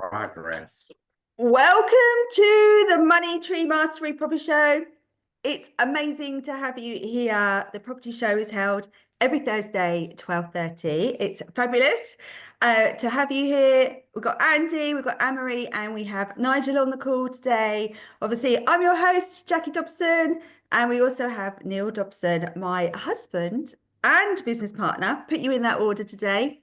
Progress. Welcome to the Moneytree Mastery Property Show. It's amazing to have you here. The property show is held every Thursday, 12:30. It's fabulous to have you here. We've got Andy, we've got Anne-Marie, and we have Nigel on the call today. Obviously, I'm your host, Jackie Dobson, and we also have Neil Dobson, my husband and business partner. Put you in that order today.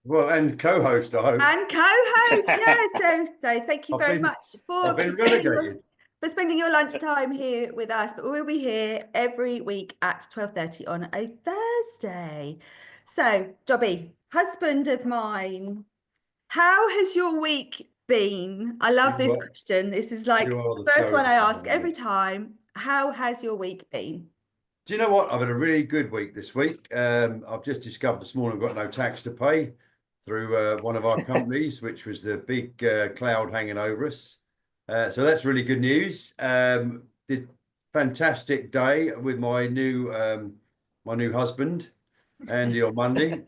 Well, and co-host, I hope. And co-host, yeah. So thank you very much I've been relegated. for spending your lunchtime here with us. But we'll be here every week at 12:30 on a Thursday. So, Dobby, husband of mine, how has your week been? I love this question. This is like the first one I ask every time. How has your week been? Do you know what? I've had a really good week this week. I've just discovered this morning I've got no tax to pay through one of our companies, which was the big cloud hanging over us. So that's really good news. Did fantastic day with my new husband, Andy, on Monday.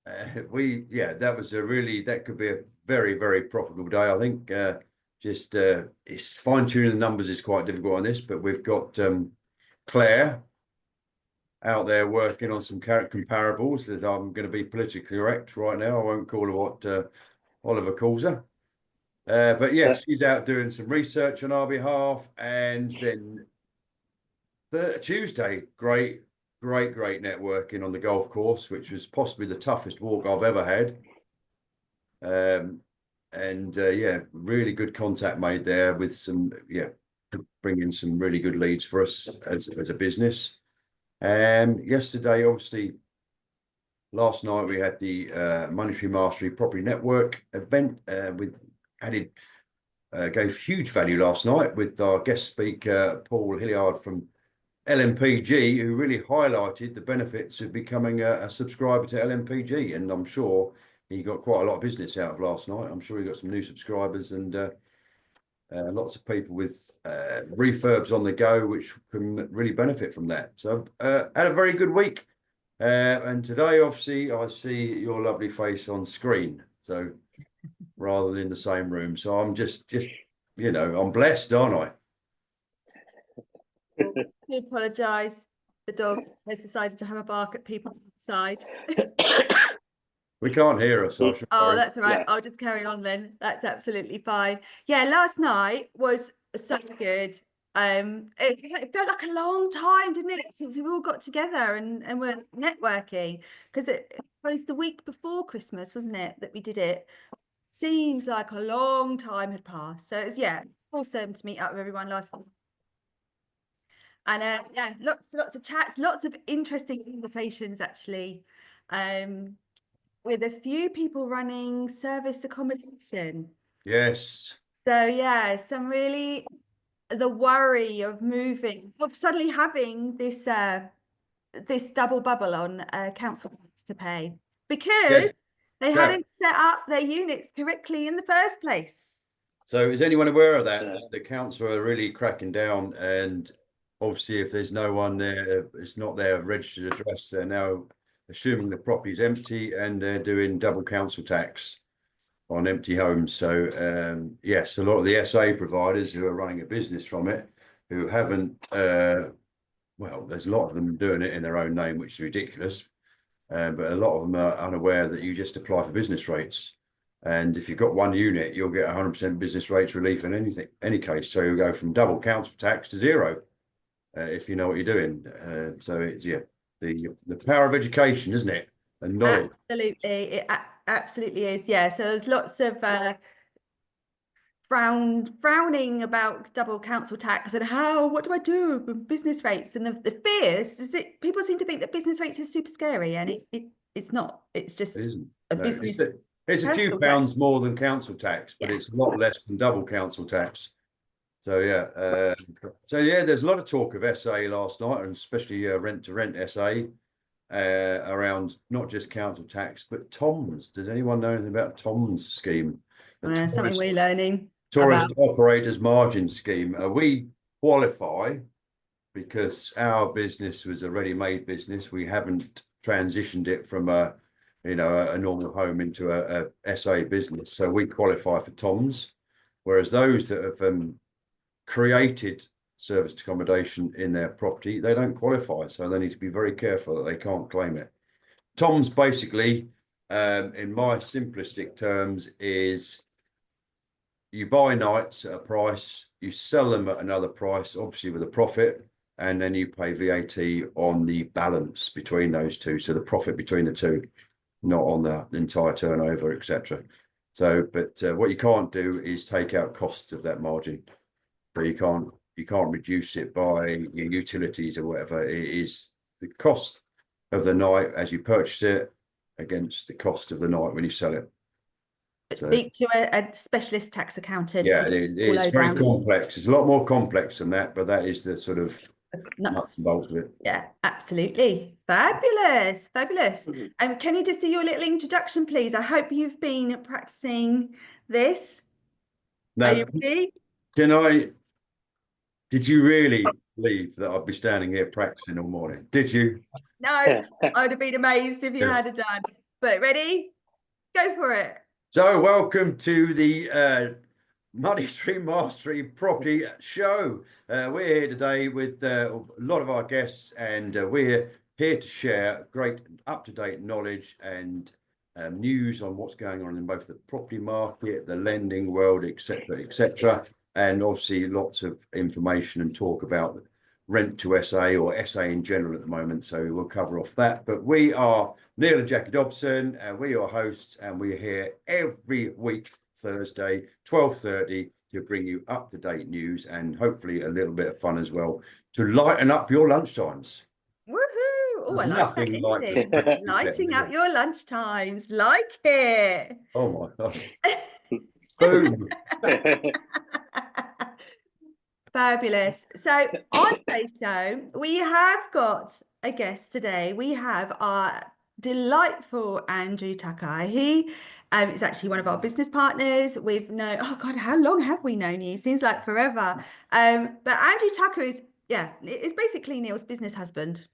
That was that could be a very, very profitable day. I think it's fine-tuning the numbers is quite difficult on this, but we've got Claire out there working on some comparables. As I'm going to be politically correct right now. I won't call her what Oliver calls her. But yeah, she's out doing some research on our behalf. And then Tuesday, great networking on the golf course, which was possibly the toughest walk I've ever had. Really good contact made there with some, bringing some really good leads for us as a business. Yesterday, obviously, last night we had the Moneytree Mastery Property Network event. Gave huge value last night with our guest speaker, Paul Hilliard from LMPG, who really highlighted the benefits of becoming a subscriber to LMPG. And I'm sure he got quite a lot of business out of last night. I'm sure he got some new subscribers and lots of people with refurbs on the go, which can really benefit from that. So had a very good week. And today, obviously, I see your lovely face on screen. So rather than in the same room. So I'm just I'm blessed, aren't I? I apologise. The dog has decided to have a bark at people outside. We can't hear us. Oh, that's all right. Yeah. I'll just carry on then. That's absolutely fine. Yeah, last night was so good. It felt like a long time, didn't it, since we all got together and were networking, because it was the week before Christmas, wasn't it, that we did it? Seems like a long time had passed. So it was awesome to meet up with everyone last night. And lots of chats, lots of interesting conversations actually. With a few people running service accommodation. Yes. So some really the worry of moving, of suddenly having this this double bubble on council tax to pay because they hadn't set up their units correctly in the first place. So is anyone aware of that? The council are really cracking down, and obviously if there's no one there, it's not their registered address, they're now assuming the property is empty and they're doing double council tax on empty homes. So yes, a lot of the SA providers who are running a business from it, who haven't, there's a lot of them doing it in their own name, which is ridiculous. But a lot of them are unaware that you just apply for business rates. And if you've got one unit, you'll get 100% business rates relief in any case. So you go from double council tax to zero if you know what you're doing. So it's, the power of education, isn't it? And knowledge. Absolutely, it absolutely is. Yeah, so there's lots of frowning about double council tax and what do I do with business rates? And the fears is people seem to think that business rates is super scary, and it's not. It's just a business. It's a few pounds more than council tax, but it's a lot less than double council tax. So there's a lot of talk of SA last night, and especially rent to rent SA around not just council tax but TOMS. Does anyone know anything about TOMS scheme? Something we're learning. Tourist operators margin scheme. We qualify because our business was a ready-made business. We haven't transitioned it from a you know, a normal home into a SA business. So we qualify for TOMS, whereas those that have created serviced accommodation in their property, they don't qualify. So they need to be very careful that they can't claim it. TOMS basically, in my simplistic terms, is you buy nights at a price, you sell them at another price, obviously with a profit, and then you pay VAT on the balance between those two. So the profit between the two, not on the entire turnover, etc. So, but what you can't do is take out costs of that margin. So you can't reduce it by your utilities or whatever. It is the cost of the night as you purchase it against the cost of the night when you sell it. So, Speak to a specialist tax accountant. yeah, to it's very complex. It's a lot more complex than that, but that is the sort of nuts and bolts of it. Yeah, absolutely. Fabulous, fabulous. Can you just do your little introduction, please? I hope you've been practicing this. Now, Are you ready? did you really believe that I'd be standing here practicing all morning? Did you? No, I would have been amazed if you had it done. But ready? Go for it. So welcome to the Moneytree Mastery Property Show. We're here today with a lot of our guests, and we're here to share great up-to-date knowledge and news on what's going on in both the property market, the lending world, etc., etc., and obviously lots of information and talk about rent to SA or SA in general at the moment. So we'll cover off that. But we are Neil and Jackie Dobson, and we're your hosts, and we're here every week, Thursday, 12:30, to bring you up-to-date news and hopefully a little bit of fun as well to lighten up your lunchtimes. Woohoo! Oh, I like Nothing that like ending. Lighting up your lunch times. Like it. Oh my God. Boom. Fabulous. So on today's show, we have got a guest today. We have our delightful Andrew Tucker. He is actually one of our business partners. We've known, oh God, how long have we known you? Seems like forever. But Andrew Tucker is basically Neil's business husband.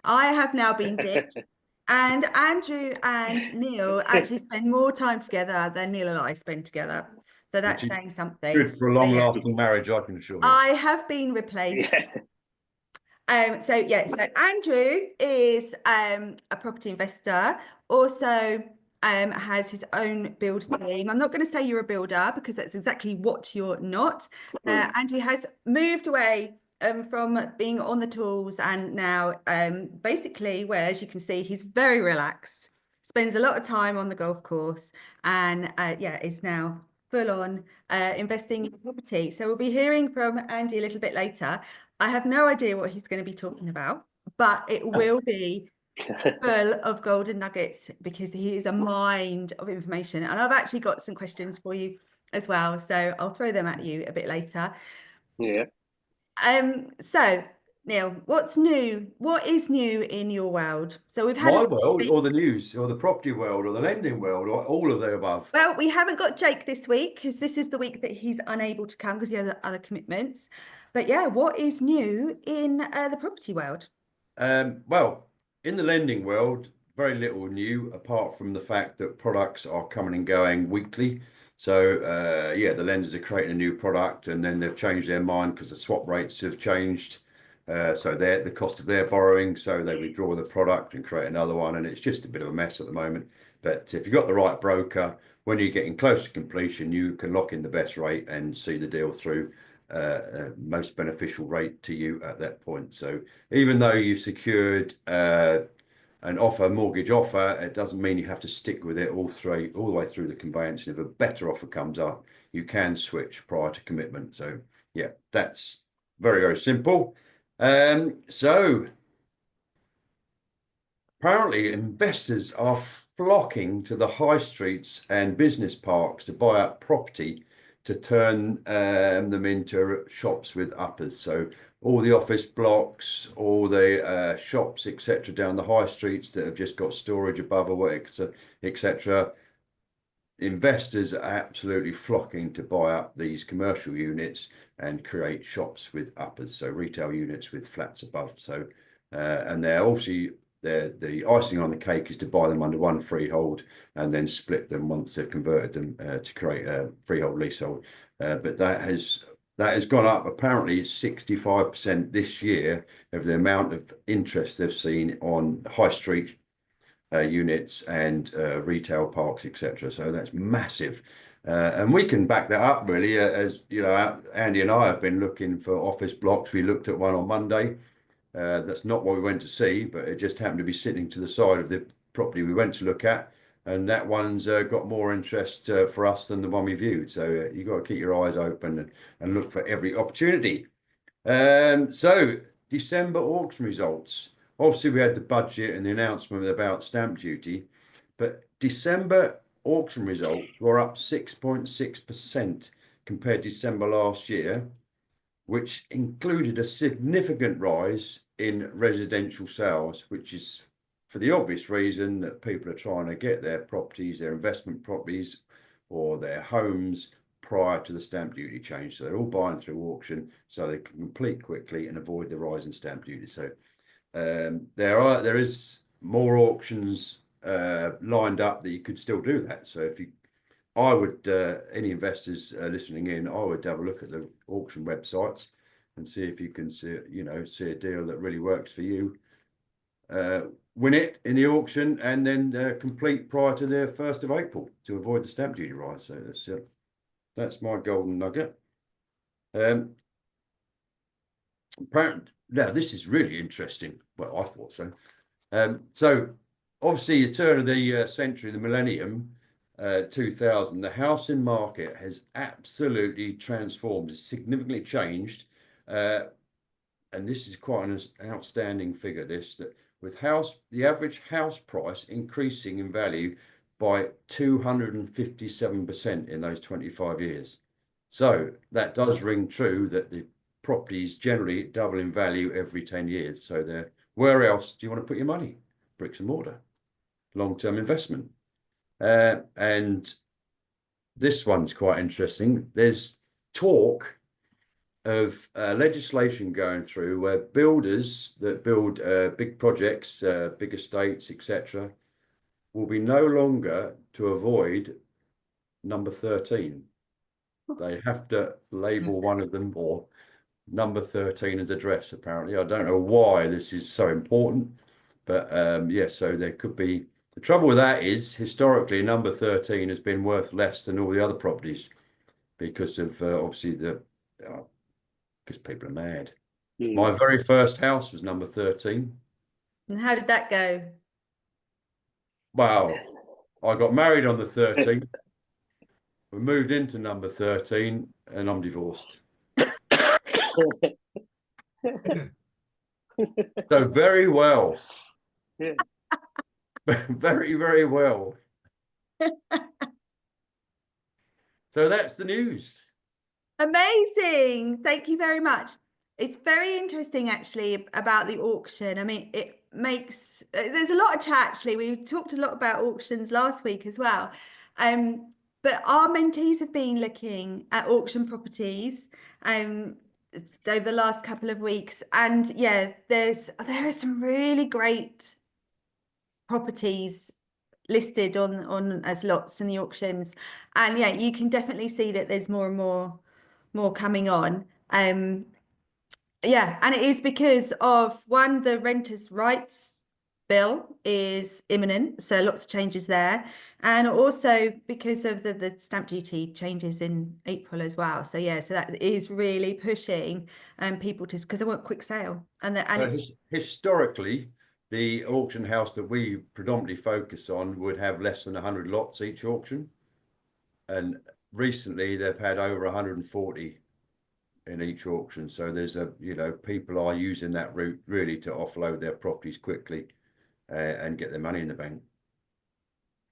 I have now been ditched. And Andrew and Neil actually spend more time together than Neil and I spend together. So that's saying something. Good for a long-lasting marriage, I can assure you. I have been replaced. So Andrew is a property investor, also has his own build team. I'm not going to say you're a builder because that's exactly what you're not. Andrew has moved away from being on the tools, and now basically, where, as you can see, he's very relaxed, spends a lot of time on the golf course, and is now full on investing in property. So we'll be hearing from Andy a little bit later. I have no idea what he's going to be talking about, but it will be full of golden nuggets because he is a mind of information. And I've actually got some questions for you as well. So I'll throw them at you a bit later. Yeah. So Neil, what's new? What is new in your world? So we've had my world, or the news, or the property world, or the lending world, or all of the above. Well, we haven't got Jake this week because this is the week that he's unable to come because he has other commitments. But yeah, what is new in the property world? Well, in the lending world, very little new apart from the fact that products are coming and going weekly. So the lenders are creating a new product, and then they've changed their mind because the swap rates have changed. So the cost of their borrowing, so they withdraw the product and create another one, and it's just a bit of a mess at the moment. But if you've got the right broker, when you're getting close to completion, you can lock in the best rate and see the deal through most beneficial rate to you at that point. So even though you've secured an mortgage offer, it doesn't mean you have to stick with it all the way through the conveyance. If a better offer comes up, you can switch prior to commitment. So yeah, that's very, very simple. So apparently investors are flocking to the high streets and business parks to buy up property to turn them into shops with uppers. So all the office blocks, all the shops, etc., down the high streets that have just got storage above or etc. Investors are absolutely flocking to buy up these commercial units and create shops with uppers, so retail units with flats above. So and they're obviously the icing on the cake is to buy them under one freehold and then split them once they've converted them to create a freehold leasehold. But that has gone up. Apparently, it's 65% this year of the amount of interest they've seen on high street units and retail parks, etc. So that's massive. And we can back that up really, as you know, Andy and I have been looking for office blocks. We looked at one on Monday. That's not what we went to see, but it just happened to be sitting to the side of the property we went to look at. And that one's got more interest for us than the one we viewed. So you've got to keep your eyes open and look for every opportunity. So December auction results. Obviously, we had the budget and the announcement about stamp duty, but December auction results were up 6.6% compared to December last year, which included a significant rise in residential sales, which is for the obvious reason that people are trying to get their properties, their investment properties, or their homes prior to the stamp duty change. So they're all buying through auction so they can complete quickly and avoid the rise in stamp duty. So there is more auctions lined up that you could still do that. So if you, I would, any investors listening in, I would have a look at the auction websites and see if you can see, see a deal that really works for you. Win it in the auction and then complete prior to the 1st of April to avoid the stamp duty rise. So that's my golden nugget. Apparently, now this is really interesting. Well, I thought so. So obviously, the turn of the century, the millennium, 2000, the housing market has absolutely transformed, significantly changed. And this is quite an outstanding figure, that with the average house price increasing in value by 257% in those 25 years. So that does ring true that the properties generally double in value every 10 years. So where else do you want to put your money? Bricks and mortar, long-term investment. And this one's quite interesting. There's talk of legislation going through where builders that build big projects, big estates, etc., will be no longer to avoid number 13. They have to label one of them or number 13 as address, apparently. I don't know why this is so important, but yeah, so there could be. The trouble with that is historically number 13 has been worth less than all the other properties because of obviously because people are mad. My very first house was number 13. And how did that go? Wow. I got married on the 13th. We moved into number 13 and I'm divorced. So very well. Yeah. Very, very well. So that's the news. Amazing. Thank you very much. It's very interesting actually about the auction. I mean, it makes there's a lot of chat actually. We talked a lot about auctions last week as well. But our mentees have been looking at auction properties over the last couple of weeks. And yeah, there are some really great properties listed on as lots in the auctions. And yeah, you can definitely see that there's more and more coming on. Yeah, and it is because of one, the renters' rights bill is imminent, so lots of changes there, and also because of the stamp duty changes in April as well. So yeah, so that is really pushing people to, because they want quick sale, and it's historically the auction house that we predominantly focus on would have less than 100 lots each auction, and recently they've had over 140 in each auction. So there's people are using that route really to offload their properties quickly and get their money in the bank.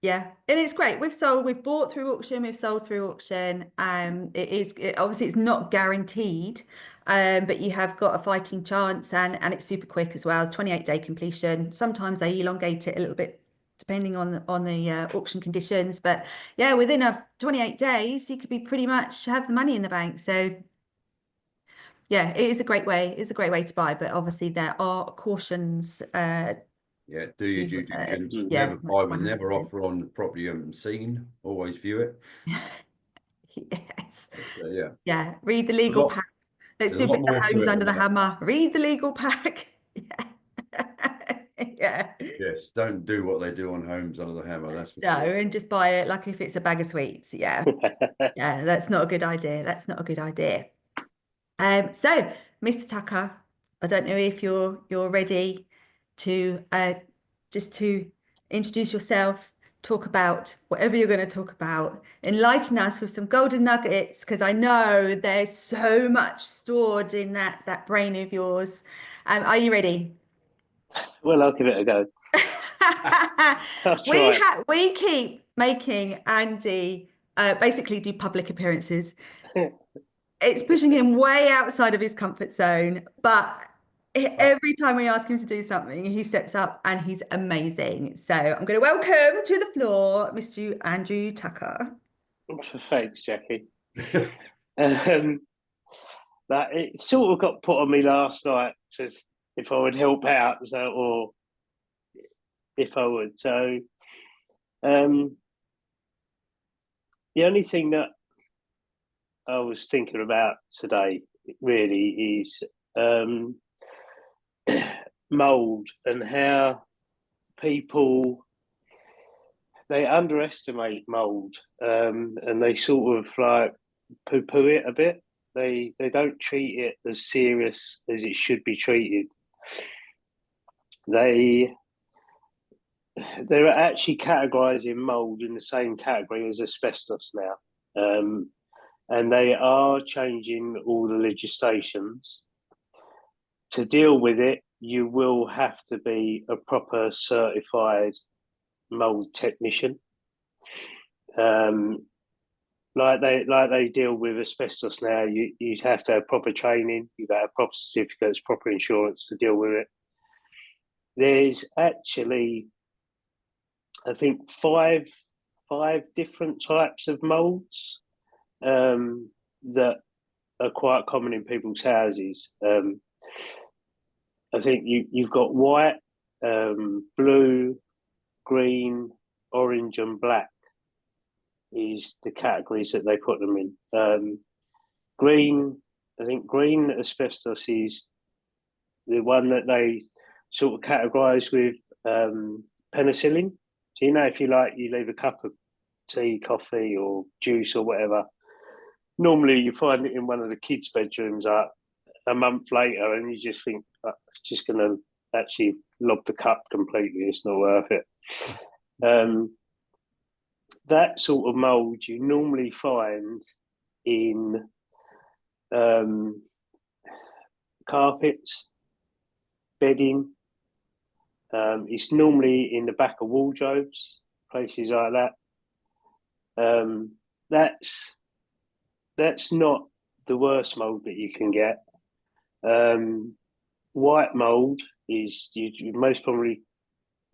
Yeah, and it's great. We've bought through auction, we've sold through auction. Obviously it's not guaranteed, but you have got a fighting chance, and it's super quick as well. 28-day completion. Sometimes they elongate it a little bit depending on the auction conditions, but yeah, within 28 days you could be pretty much have the money in the bank. So yeah, it is a great way. It's a great way to buy, but obviously there are cautions Yeah, do your due Uh, diligence. yeah, Never buy with, never 100%. offer on the property you haven't seen. Always view it. Yes. But, yeah, Yeah. Read the a legal lot. pack. Let's There's a do a lot bit of more the to homes it under than the that. hammer. Read the legal pack. Yeah. Yeah. Yes, don't do what they do on Homes Under the Hammer. That's for No, sure. and just buy it like if it's a bag of sweets. Yeah. Yeah, that's not a good idea. That's not a good idea. So, Mr. Tucker, I don't know if you're ready to just to introduce yourself, talk about whatever you're going to talk about, enlighten us with some golden nuggets, because I know there's so much stored in that brain of yours. Are you ready? Well, I'll give it a go. I'll try. We keep making Andy basically do public appearances. It's pushing him way outside of his comfort zone, but every time we ask him to do something, he steps up and he's amazing. So I'm going to welcome to the floor Mr. Andrew Tucker. Thanks, Jackie. Um, that it sort of got put on me last night to if I would help out, so or if I would. So the only thing that I was thinking about today really is mould and how people they underestimate mould and they sort of like poo-poo it a bit. They don't treat it as serious as it should be treated. They they're actually categorising mould in the same category as asbestos now, and they are changing all the legislations to deal with it. You will have to be a proper certified mould technician. Like they deal with asbestos now, you'd have to have proper training, you've got to have proper certificates, proper insurance to deal with it. There's actually, I think, five different types of moulds that are quite common in people's houses. I think you've got white, blue, green, orange, and black is the categories that they put them in. Green, I think green asbestos is the one that they sort of categorise with penicillin. So if you leave a cup of tea, coffee, or juice or whatever, normally you find it in one of the kids' bedrooms a month later, and you just think it's just going to actually lob the cup completely. It's not worth it. That sort of mould you normally find in carpets, bedding. It's normally in the back of wardrobes, places like that. That's not the worst mould that you can get. White mould is you most probably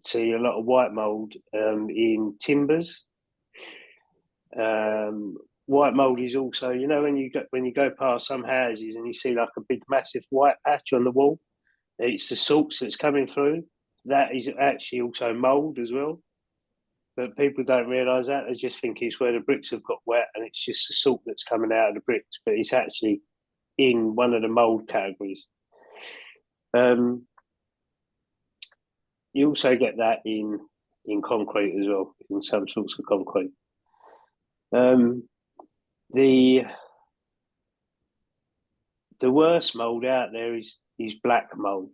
see a lot of white mould in timbers. White mould is also, when you go past some houses and you see like a big massive white patch on the wall, it's the salts that's coming through. That is actually also mould as well. But people don't realise that. They just think it's where the bricks have got wet and it's just the salt that's coming out of the bricks. But it's actually in one of the mould categories. You also get that in concrete as well, in some sorts of concrete. The worst mould out there is black mould.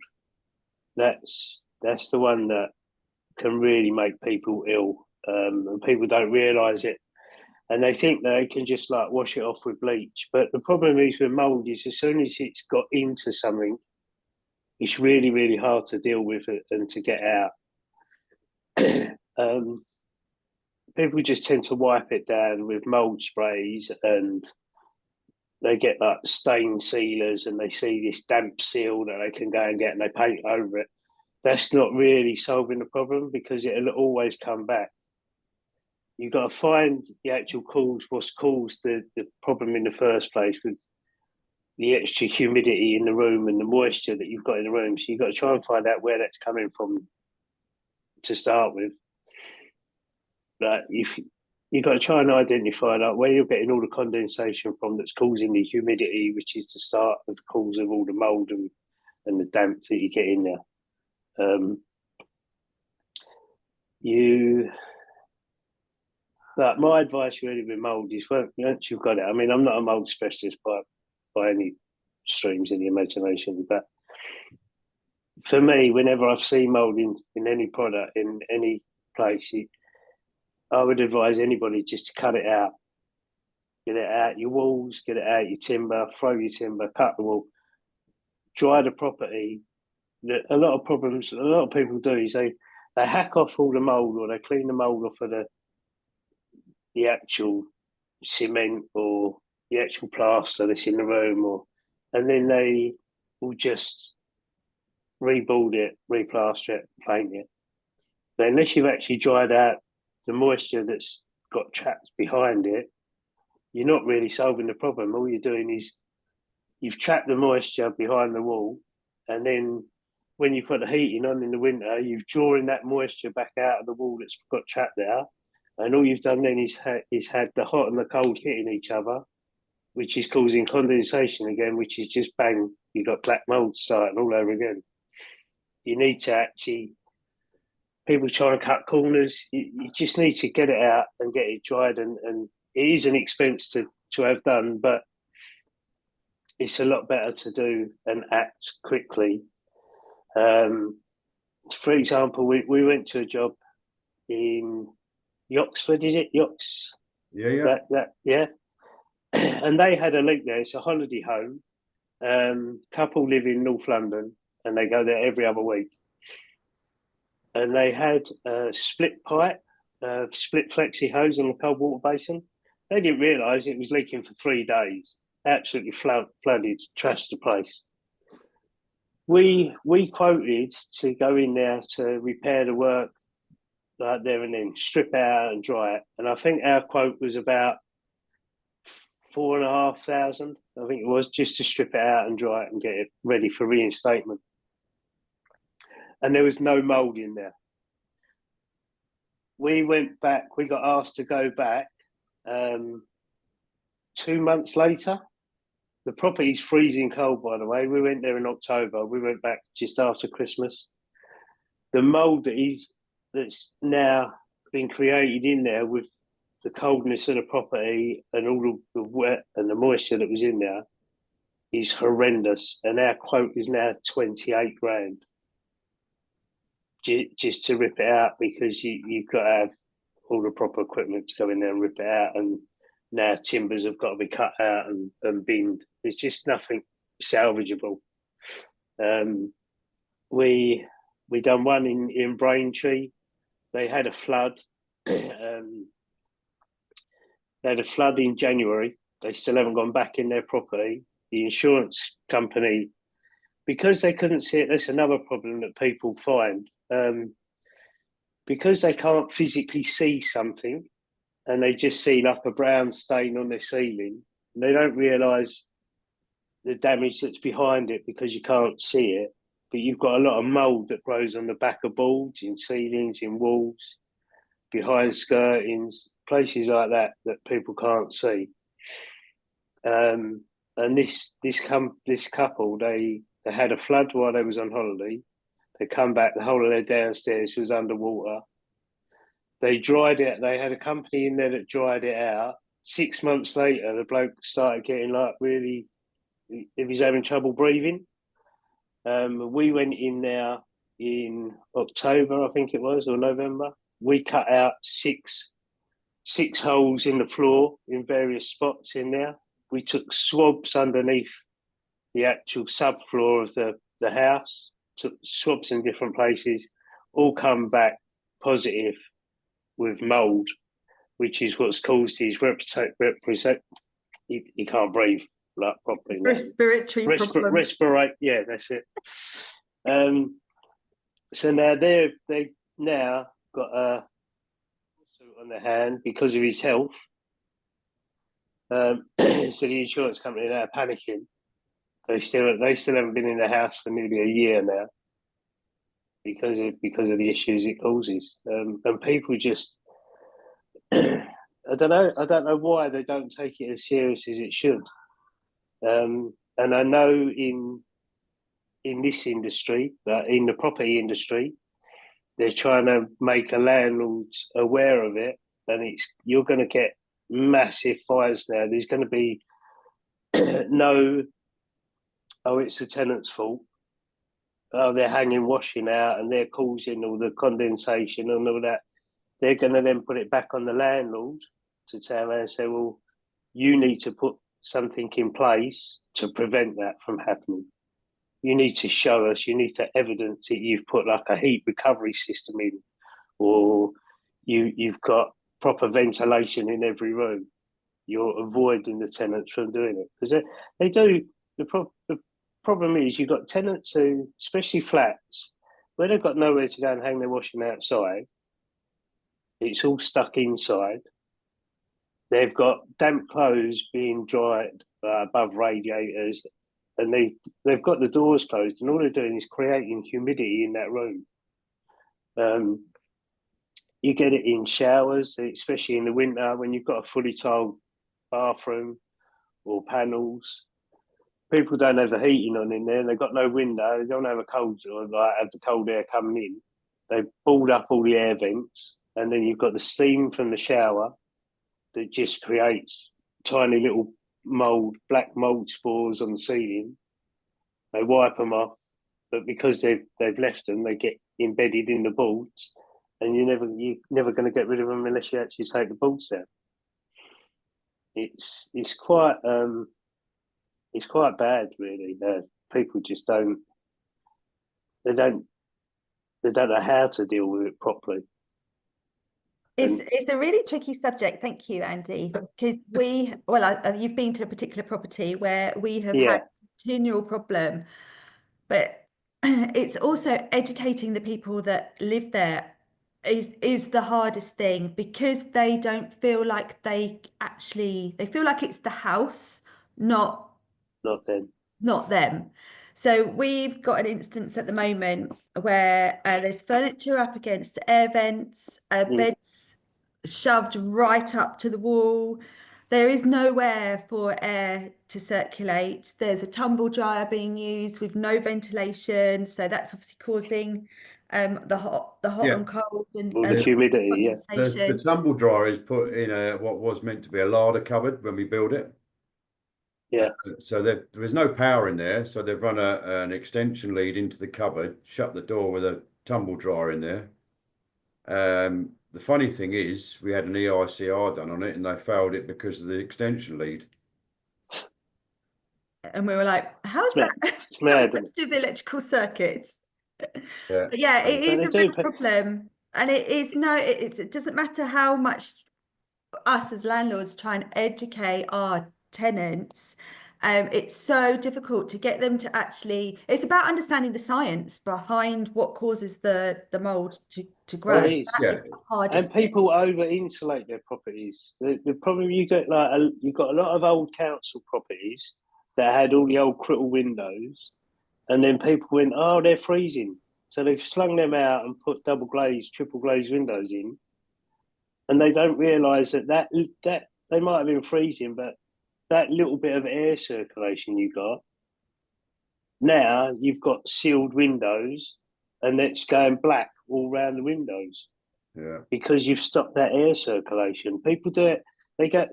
That's the one that can really make people ill, and people don't realise it, and they think they can just like wash it off with bleach. But the problem is with mould is as soon as it's got into something, it's really, really hard to deal with it and to get out. People just tend to wipe it down with mould sprays, and they get like stain sealers, and they see this damp seal that they can go and get, and they paint over it. That's not really solving the problem because it'll always come back. You've got to find the actual cause, what's caused the problem in the first place with the extra humidity in the room and the moisture that you've got in the room. So you've got to try and find out where that's coming from to start with. Like you've got to try and identify like where you're getting all the condensation from that's causing the humidity, which is the start of the cause of all the mold and the damp that you get in there. Like my advice really with mold is once you've got it. I mean, I'm not a mold specialist by any streams of the imagination, but for me, whenever I've seen mold in any product in any place, I would advise anybody just to cut it out. Get it out your walls, get it out your timber, throw your timber, cut the wall, dry the property. A lot of people do is they hack off all the mold or they clean the mold off of the actual cement or the actual plaster that's in the room, and then they will just rebuild it, replaster it, paint it. But unless you've actually dried out the moisture that's got trapped behind it, you're not really solving the problem. All you're doing is you've trapped the moisture behind the wall, and then when you put the heating on in the winter, you've drawing that moisture back out of the wall that's got trapped there. And all you've done then is had the hot and the cold hitting each other, which is causing condensation again, which is just bang, you've got black mold starting all over again. You need to actually, people try and cut corners, you just need to get it out and get it dried. And it is an expense to have done, but it's a lot better to do and act quickly. For example, we went to a job in Yoxford, is it? Yox? Yeah. Yeah. And they had a leak there. It's a holiday home. Couple live in North London and they go there every other week. And they had a split pipe, split flexi hose on the cold water basin. They didn't realise it was leaking for 3 days. Absolutely flooded, trashed the place. We quoted to go in there to repair the work like there and then, strip it out and dry it. And I think our quote was about 4,500, I think it was, just to strip it out and dry it and get it ready for reinstatement. And there was no mould in there. We went back, we got asked to go back 2 months later. The property's freezing cold, by the way. We went there in October. We went back just after Christmas. The mould that's now been created in there with the coldness of the property and all the wet and the moisture that was in there is horrendous. And our quote is now 28 grand just to rip it out, because you've got to have all the proper equipment to go in there and rip it out. And now timbers have got to be cut out and binned. There's just nothing salvageable. We done one in Braintree. They had a flood. They had a flood in January. They still haven't gone back in their property. The insurance company, because they couldn't see it, that's another problem that people find. Because they can't physically see something and they just see like a brown stain on their ceiling, and they don't realise the damage that's behind it because you can't see it. But you've got a lot of mould that grows on the back of boards, in ceilings, in walls, behind skirtings, places like that people can't see. And this couple, they had a flood while they was on holiday. They come back, the whole of their downstairs was underwater. They dried it. They had a company in there that dried it out. 6 months later, the bloke started getting like really, he was having trouble breathing. We went in there in October, I think it was, or November. We cut out six holes in the floor in various spots in there. We took swabs underneath the actual subfloor of the house, took swabs in different places, all come back positive with mould, which is what's caused his he can't breathe like properly. Respiratory problem. Respirate, yeah, that's it. So now they now got a lawsuit on their hand because of his health. So the insurance company now are panicking. They still haven't been in the house for nearly a year now. because of the issues it causes. And people just, I don't know why they don't take it as serious as it should. And I know in this industry, in the property industry, they're trying to make a landlord aware of it, and you're going to get massive fines now. There's going to be no, oh, it's the tenant's fault. Oh, they're hanging washing out and they're causing all the condensation and all that. They're going to then put it back on the landlord to turn around and say, well, you need to put something in place to prevent that from happening. You need to show us, you need to evidence that you've put like a heat recovery system in, or you've got proper ventilation in every room. You're avoiding the tenants from doing it. Because they do, the problem is you've got tenants who, especially flats, where they've got nowhere to go and hang their washing outside, it's all stuck inside. They've got damp clothes being dried above radiators, and they've got the doors closed, and all they're doing is creating humidity in that room. You get it in showers, especially in the winter when you've got a fully tiled bathroom or panels. People don't have the heating on in there. They've got no window. They don't have a cold, or like have the cold air coming in. They've balled up all the air vents, and then you've got the steam from the shower that just creates tiny little black mould spores on the ceiling. They wipe them off, but because they've left them, they get embedded in the boards, and you're never going to get rid of them unless you actually take the boards out. It's quite bad, really. People just don't know how to deal with it properly. It's a really tricky subject. Thank you, Andy. Because you've been to a particular property where we have had a continual problem, but it's also educating the people that live there is the hardest thing, because they don't feel like they feel like it's the house, not them. So we've got an instance at the moment where there's furniture up against air vents, beds shoved right up to the wall. There is nowhere for air to circulate. There's a tumble dryer being used with no ventilation, so that's obviously causing the hot and cold and the humidity. The tumble dryer is put in what was meant to be a larder cupboard when we built it. So there was no power in there, so they've run an extension lead into the cupboard, shut the door with a tumble dryer in there. The funny thing is, we had an EICR done on it, and they failed it because of the extension lead. And we were like, how's that to do with the electrical circuits? But yeah, it is a real problem. And it doesn't matter how much us as landlords try and educate our tenants. It's so difficult to get them to it's about understanding the science behind what causes the mold to grow. That is the hardest and people over insulate their properties. The problem you've got a lot of old council properties that had all the old crystal windows, and then people went, oh, they're freezing, so they've slung them out and put double glazed, triple glazed windows in, and they don't realise that they might have been freezing, but that little bit of air circulation you got, now you've got sealed windows, and it's going black all around the windows. Because you've stopped that air circulation. People do it. They go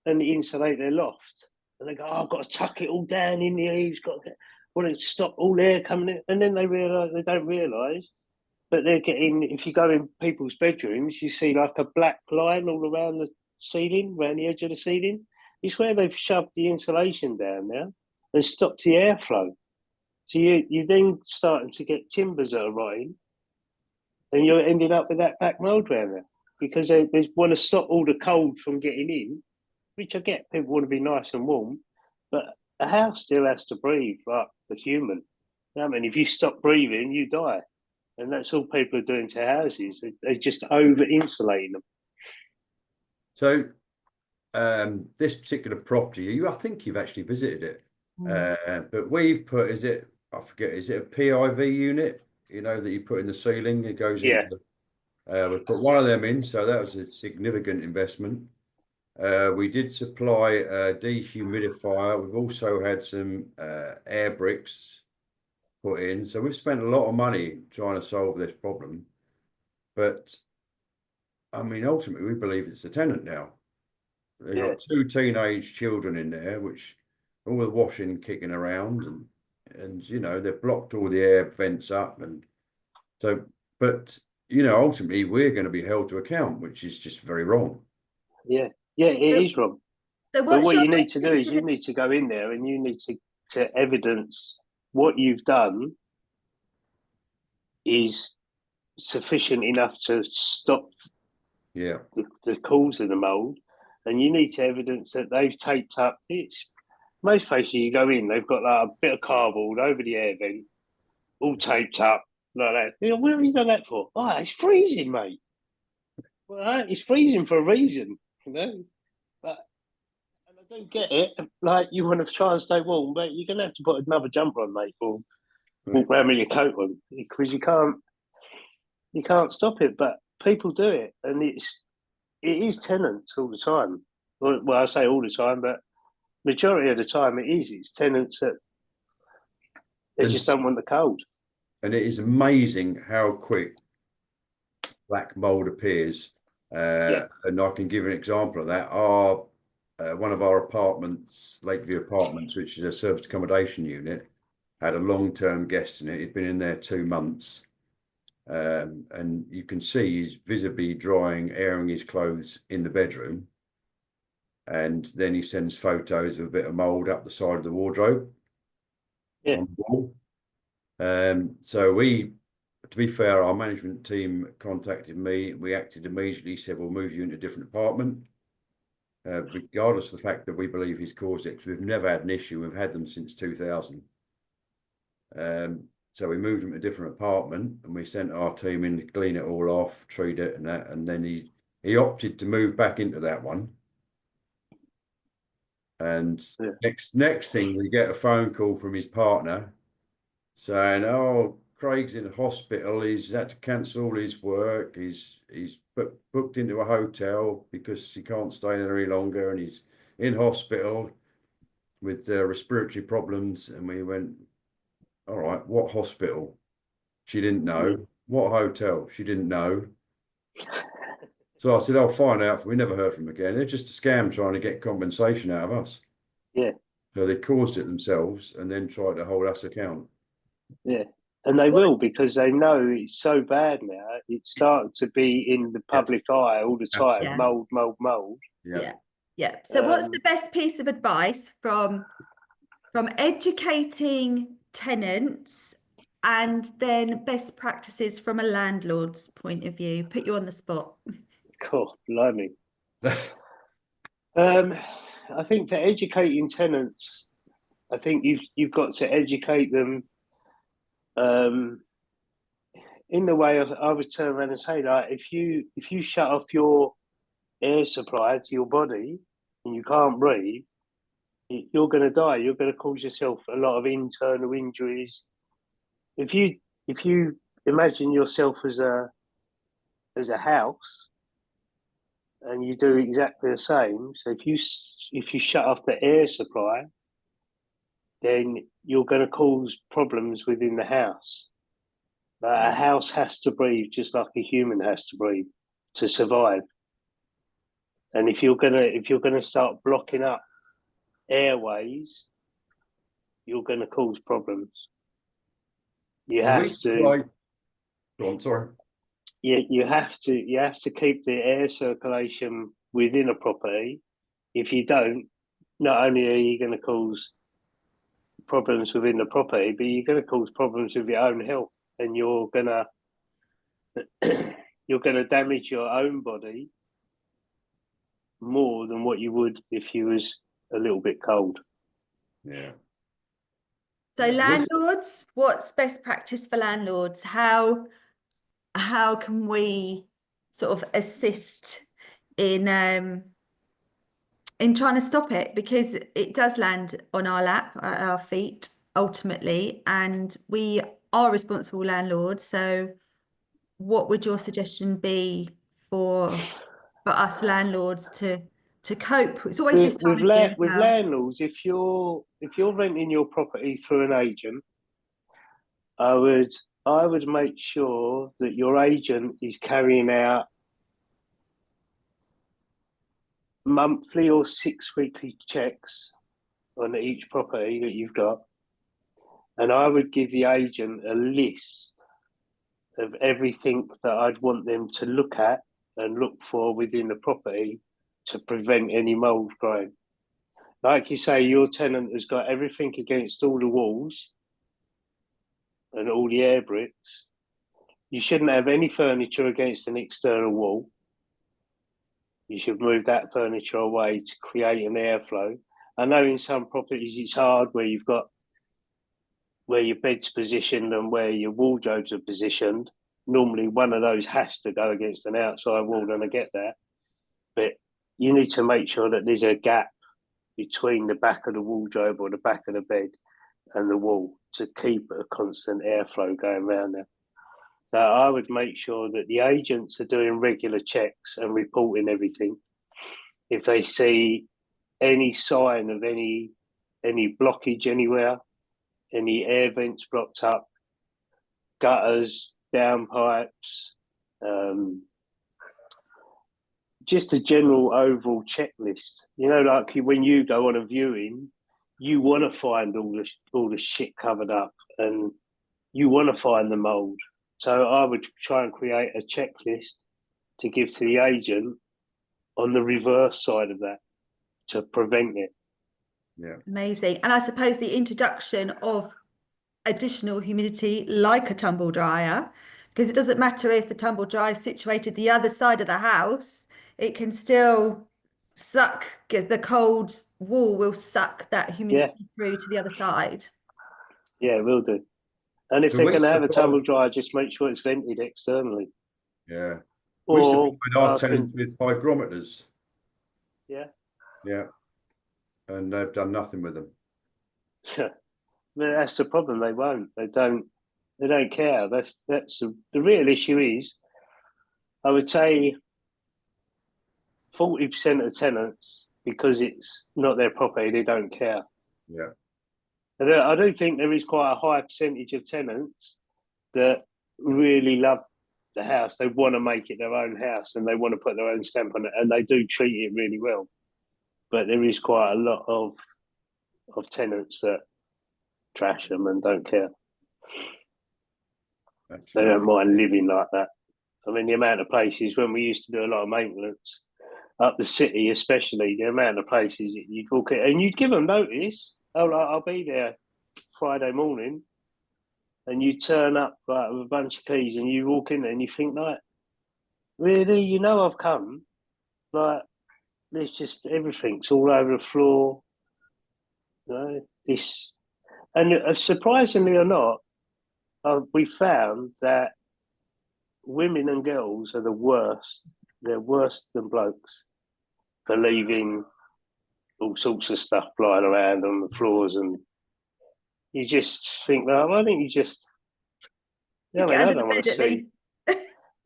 and insulate their loft, and they go, oh, I've got to tuck it all down in the eaves. Want to stop all air coming in, and then they don't realise. But they're getting. If you go in people's bedrooms, you see like a black line all around the ceiling, around the edge of the ceiling. It's where they've shoved the insulation down now and stopped the airflow. So you then starting to get timbers that are rotting, and you're ending up with that black mould around there because they want to stop all the cold from getting in, which I get. People want to be nice and warm, but a house still has to breathe like a human. I mean, if you stop breathing, you die. And that's all people are doing to houses. They're just over-insulating them. So this particular property, I think you've actually visited it. But we've put, is it a PIV unit? you know, that you put in the ceiling. It goes Yeah. into. We put one of them in, so that was a significant investment. We did supply a dehumidifier. We've also had some air bricks put in. So we've spent a lot of money trying to solve this problem. But I mean, ultimately, we believe it's the tenant now. They've got 2 teenage children in there, which all the washing kicking around, and you know, they've blocked all the air vents up, and so, but you know, ultimately, we're going to be held to account, which is just very wrong. Yeah, it is wrong. So But what's what your you need to do is you need to go in there and you need to evidence what you've done is sufficient enough to stop Yeah. the cause of the mould, and you need to evidence that they've taped up. It's most places you go in, they've got like a bit of cardboard over the air vent, all taped up like that. You know, what have you done that for? Oh, it's freezing, mate. Well, it's freezing for a reason, you know. But and I don't get it. Like you want to try and stay warm, but you're gonna have to put another jumper on, mate, or walk around with your coat on because you can't stop it. But people do it, and it is tenants all the time. Well, I say all the time, but majority of the time it's tenants that they just don't want the cold. And it is amazing how quick black mold appears. And I can give an example of that. One of our apartments, Lakeview Apartments, which is a serviced accommodation unit, had a long-term guest in it. He'd been in there 2 months. And you can see he's visibly drying, airing his clothes in the bedroom. And then he sends photos of a bit of mold up the side of the wardrobe on the wall. So to be fair, our management team contacted me. We acted immediately, said we'll move you into a different apartment, regardless of the fact that we believe he's caused it, because we've never had an issue. We've had them since 2000. So we moved him to a different apartment, and we sent our team in to clean it all off, treat it, and that. And then he opted to move back into that one. And next thing, we get a phone call from his partner saying, "Oh, Craig's in hospital. He's had to cancel all his work. He's booked into a hotel because he can't stay there any longer, and he's in hospital with respiratory problems." And we went, "All right, what hospital?" She didn't know. What hotel? She didn't know. So I said, "I'll find out." We never heard from them again. They're just a scam trying to get compensation out of us. Yeah. So they caused it themselves and then tried to hold us account. Yeah. And they will, because they know it's so bad now. It's starting to be in the public eye all the time. Yeah. Mold. Yeah. So what's the best piece of advice from educating tenants, and then best practices from a landlord's point of view? Put you on the spot. Cool, blimey. I think for educating tenants, I think you've got to educate them in the way I would turn around and say, like, if you shut off your air supply to your body and you can't breathe, you're going to die. You're going to cause yourself a lot of internal injuries. If you imagine yourself as a house, and you do exactly the same. So if you shut off the air supply, then you're going to cause problems within the house. A house has to breathe just like a human has to breathe to survive. And if you're gonna start blocking up airways, you're going to cause problems. You have to. Go on, sorry. You have to keep the air circulation within a property. If you don't, not only are you going to cause problems within the property, but you're going to cause problems with your own health, and you're gonna damage your own body more than what you would if you was a little bit cold. Yeah. So landlords, what's best practice for landlords? How can we sort of assist in trying to stop it, because it does land on our lap, at our feet ultimately, and we are responsible landlords. So what would your suggestion be for us landlords to cope? It's always this time of year as With well. landlords, if you're renting your property through an agent, I would make sure that your agent is carrying out monthly or 6 weekly checks on each property that you've got, and I would give the agent a list of everything that I'd want them to look at and look for within the property to prevent any mould growing. Like you say, your tenant has got everything against all the walls and all the air bricks. You shouldn't have any furniture against an external wall. You should move that furniture away to create an airflow. I know in some properties it's hard where you've got where your bed's positioned and where your wardrobes are positioned. Normally one of those has to go against an outside wall, and I get that. But you need to make sure that there's a gap between the back of the wardrobe or the back of the bed and the wall to keep a constant airflow going around there. So I would make sure that the agents are doing regular checks and reporting everything. If they see any sign of any blockage anywhere, any air vents blocked up, gutters, downpipes, just a general overall checklist. You know, like when you go on a viewing, you want to find all the shit covered up, and you want to find the mould. So I would try and create a checklist to give to the agent on the reverse side of that to prevent it. Yeah. Amazing. And I suppose the introduction of additional humidity like a tumble dryer, because it doesn't matter if the tumble dryer is situated the other side of the house, it can still suck, the cold wall will suck that humidity through to the other side. Yeah, will do. And if So they're we going to have a supply- tumble dryer, just make sure it's vented externally. Yeah. We Or supplied our tenants with hygrometers. Yeah. Yeah. And they've done nothing with them. That's the problem. They won't. They don't care. That's the real issue is, I would say 40% of tenants, because it's not their property, they don't care. Yeah. I do think there is quite a high percentage of tenants that really love the house. They want to make it their own house and they want to put their own stamp on it, and they do treat it really well. But there is quite a lot of tenants that trash them and don't care. Absolutely. They don't mind living like that. I mean, the amount of places when we used to do a lot of maintenance up the city, especially, the amount of places you'd walk in and you'd give them notice. Oh, I'll be there Friday morning, and you turn up like with a bunch of keys, and you walk in there and you think, like, really, you know, I've come. Like, there's just everything's all over the floor. You know, this, and surprisingly or not, we found that women and girls are the worst. They're worse than blokes for leaving all sorts of stuff flying around on the floors, and you just think, well, why don't you just? Yeah, I mean, I don't want to see.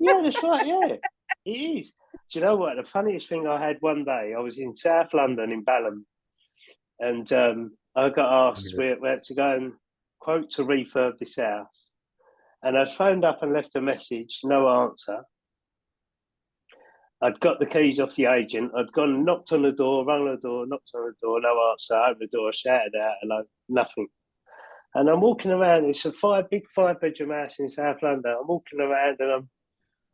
Yeah, that's right. Yeah, it is. Do you know what? The funniest thing I had one day, I was in South London in Balham, and I got asked we had to go and quote to refurb this house, and I'd phoned up and left a message, no answer. I'd got the keys off the agent. I'd gone and knocked on the door, rung the door, knocked on the door, no answer. I opened the door, shouted out, hello, nothing. And I'm walking around. It's a big 5-bedroom house in South London. I'm walking around and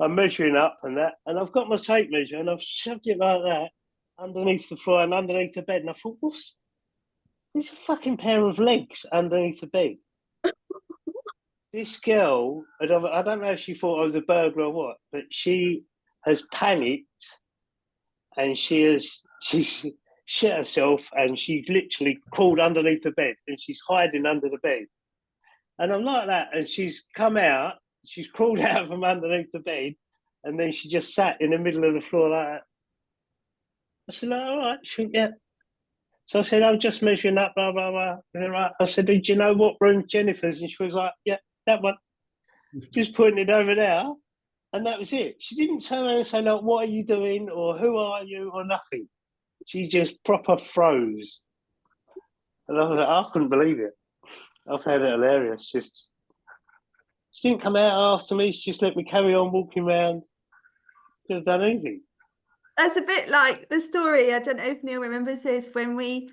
I'm measuring up and that, and I've got my tape measure and I've shoved it like that underneath the floor and underneath the bed. And I thought, there's a fucking pair of legs underneath the bed. This girl, I don't know if she thought I was a burglar or what, but she has panicked and she's shit herself and she's literally crawled underneath the bed and she's hiding under the bed. And I'm like that, and she's come out, she's crawled out from underneath the bed, and then she just sat in the middle of the floor like that. I said, like, all right, yeah. So I said, I'm just measuring up, blah, blah, blah. Right. I said, did you know what room Jennifer's? And she was like, yeah. that one. Just pointed over there, and that was it. She didn't turn around and say, like, what are you doing, or who are you, or nothing. She just proper froze. And I was like, I couldn't believe it. I found it hilarious. Just she didn't come out after me. She just let me carry on walking around. Could have done anything. That's a bit like the story. I don't know if Neil remembers this when we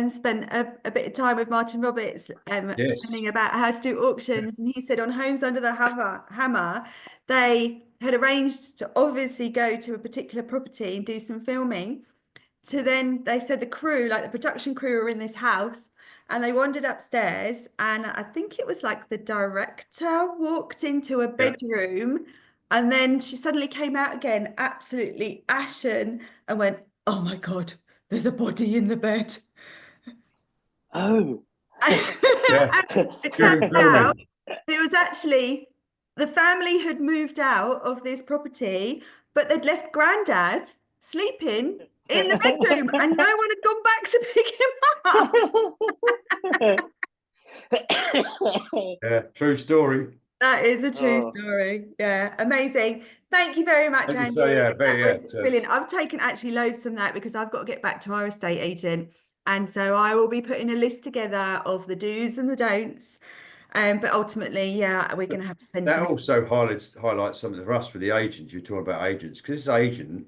spent a bit of time with Martin Roberts Yes. learning about how to do auctions, and he said on Homes Under the Hammer, they had arranged to obviously go to a particular property and do some filming. So then they said the crew, like the production crew, were in this house, and they wandered upstairs, and I think it was like the director walked into a bedroom. And then she suddenly came out again, absolutely ashen, and went, "Oh my God, there's a body in the bed." Oh. Yeah. And it During turned filming. out it was actually the family had moved out of this property, but they'd left Grandad sleeping in the bedroom, and no one had gone back to pick him up. Yeah, true story. That is a true Oh. story. Yeah, amazing. Thank you very much, Like you Andy. say, yeah, That was yeah, brilliant. I've taken actually loads from that because I've got to get back to our estate agent. And so I will be putting a list together of the do's and the don'ts. But ultimately, yeah, we're going to have to spend that some. also highlights something for us with the agents. You're talking about agents, because this agent